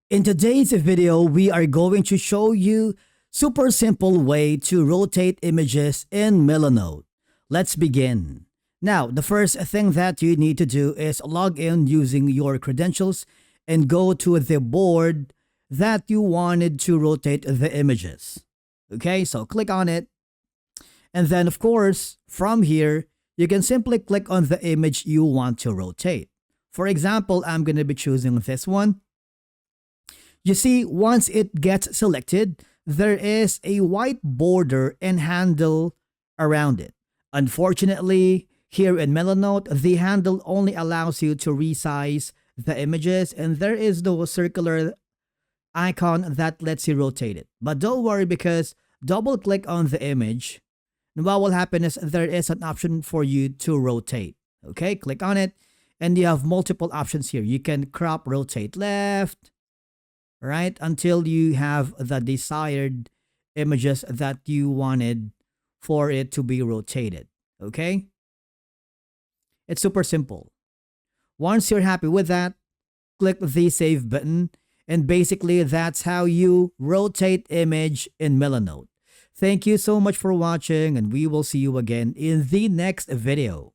In today's video, we are going to show you super simple way to rotate images in Milanote. Let's begin. Now, the first thing that you need to do is log in using your credentials and go to the board that you wanted to rotate the images. Okay, so click on it. And then, of course, from here, you can simply click on the image you want to rotate. For example, I'm going to be choosing this one. You see, once it gets selected, there is a white border and handle around it. Unfortunately, here in Milanote, the handle only allows you to resize the images and there is no circular icon that lets you rotate it. But don't worry, because double click on the image and what will happen is there is an option for you to rotate. Okay, click on it and you have multiple options here. You can crop, rotate left, right, until you have the desired images that you wanted for it to be rotated. Okay, it's super simple. Once you're happy with that, click the save button, and basically that's how you rotate image in Milanote. Thank you so much for watching, and we will see you again in the next video.